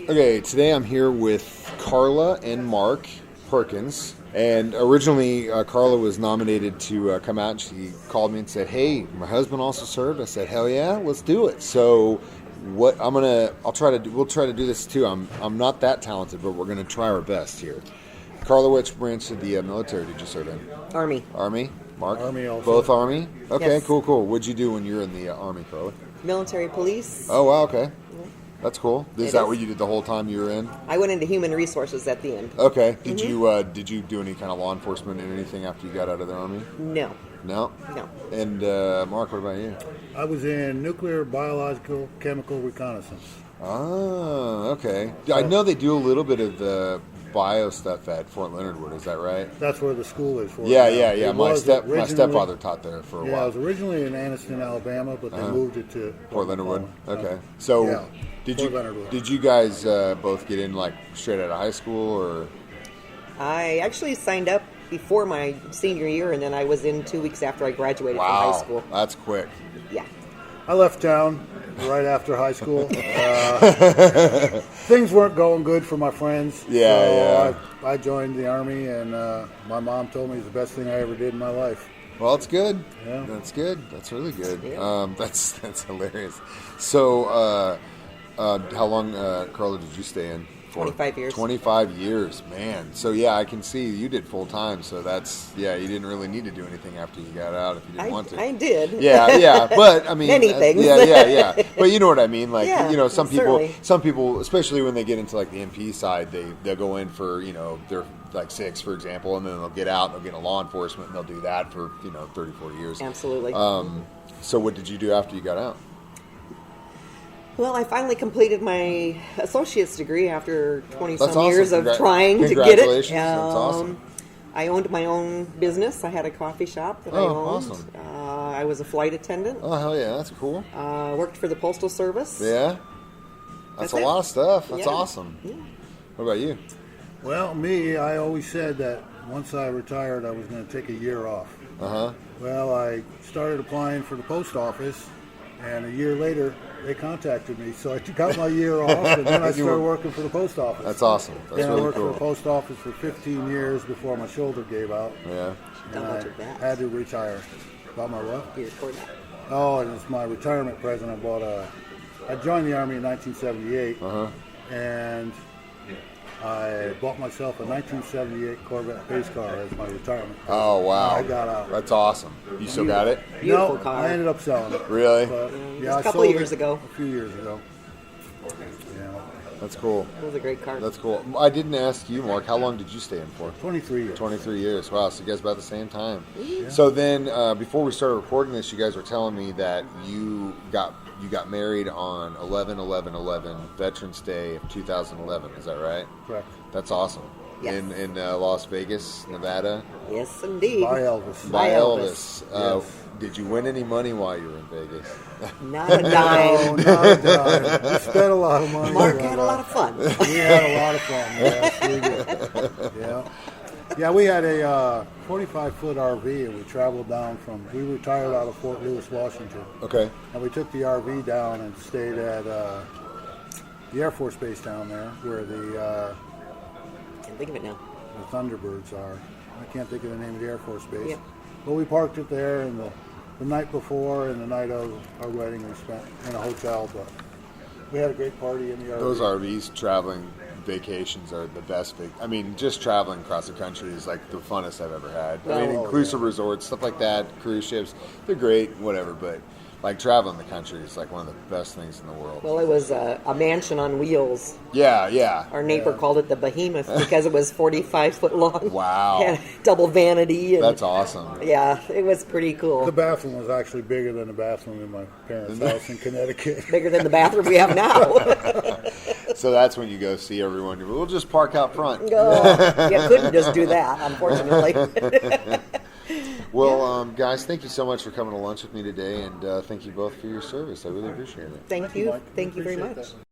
Okay, today I'm here with Karla and Mark Perkins. And originally, Karla was nominated to come out. And she called me and said, "Hey, my husband also served." I said, "Hell yeah, let's do it." So, we'll try to do this too. I'm not that talented, but we're gonna try our best here. Karla, which branch of the military did you serve in? Army. Army. Mark. Army also. Both Army. Okay, Yes. cool. What'd you do when you were in the Army, Karla? Military police. Oh wow, okay. That's cool. Is It that is. what you did the whole time you were in? I went into human resources at the end. Okay. Did you do any kind of law enforcement or anything after you got out of the Army? No. No. No. And Mark, what about you? I was in nuclear, biological, chemical reconnaissance. Oh, okay. I know they do a little bit of the bio stuff at Fort Leonard Wood. Is that right? That's where the school is for. Yeah, it now. yeah. It My was my originally- stepfather taught there for a Yeah, while. it was originally in Anniston, Alabama, but they moved it to Fort Leonard Wood. Poland. Okay. So Yeah, did Fort you Leonard Wood. did you guys both get in like straight out of high school or? I actually signed up before my senior year, and then I was in 2 weeks after I graduated from Wow, high school. that's quick. Yeah. I left town right after high school. Things weren't going good for my friends. Yeah, so I joined the Army, and my mom told me it was the best thing I ever did in my life. Well, that's good. Yeah. That's good. That's really good. Yeah. That's hilarious. So, how long, Karla, did you stay in for? 25 years. 25 years, man. So yeah, I can see you did full time. So you didn't really need to do anything after you got out if you didn't want to. I did. Yeah. But I mean, Many things. Yeah. But you know what I mean. Like, Yeah, some certainly. people, especially when they get into like the MP side, they'll go in for they're like 6, for example, and then they'll get out and they'll get into law enforcement and they'll do that for 30, 40 years. Absolutely. So what did you do after you got out? Well, I finally completed my associate's degree after 20 That's some years awesome. of trying to get it. Congratulations. That's awesome. I owned my own business. I had a coffee shop that I Oh, owned. awesome. I was a flight attendant. Oh, hell yeah, that's cool. Worked for the Postal Service. Yeah. That's That's a it. lot of stuff. That's Yeah. awesome. Yeah. What about you? Well, I always said that once I retired, I was going to take a year off. Uh-huh. Well, I started applying for the post office, and a year later, they contacted me. So I got my year off, and then I You started were- working for the post office. That's awesome. That's Then I really worked for cool. the post office for 15 years before my shoulder gave out, Yeah. and How much I of that? had to retire. About my what? Here, toward that. Oh, and it's my retirement present. I joined the Army in 1978, Uh-huh. and I bought myself a 1978 Corvette pace car as my retirement present. Oh, wow. I got out. That's awesome. You still got it? Beautiful No, car. I ended up selling it. Really? But, Just I a couple sold years it ago. A few years ago. Yeah, That's cool. It was a great car. That's cool. I didn't ask you, Mark, how long did you stay in for? 23 years. 23 years. Wow, so you guys about the same time. So then, before we started recording this, you guys were telling me that you got married on 11/11/11, Veterans Day of 2011. Is that right? Correct. That's awesome. Yes. In Las Vegas, Nevada, Yes, indeed. By Elvis. by By Elvis. Elvis. Yes. Did you win any money while you were in Vegas? Not a No, dime. not a dime. We spent a lot of money. Mark but, had a lot of fun. We had a lot of fun. Yes, we did. Yeah. Yeah, we had a 45-foot RV, and we traveled down we retired out of Fort Lewis, Washington. Okay. And we took the RV down and stayed at the Air Force Base down there where Can't think of it now. the Thunderbirds are. I can't think of the name of the Air Force Base. Yep. But we parked it there, and the night before and the night of our wedding we spent in a hotel, but we had a great party in the RV. Those RVs traveling vacations are the best. I mean, just traveling across the country is like the funnest I've ever had. I mean, Oh, inclusive resorts, stuff like that, cruise ships, they're great, whatever. But like traveling the country is like one of the best things in the world. Well, it was a mansion on wheels. Yeah. Our neighbor called it the Behemoth because it was 45 foot long. Wow. Had double vanity. And, That's awesome. Yeah, it was pretty cool. The bathroom was actually bigger than the bathroom in my parents' house in Connecticut. Bigger than the bathroom we have now. So that's when you go see everyone. We'll just park out front. Oh, you couldn't just do that, unfortunately. Well, guys, thank you so much for coming to lunch with me today, and thank you both for your service. I really appreciate it. Thank you. Mike. Thank you very Appreciate much. that.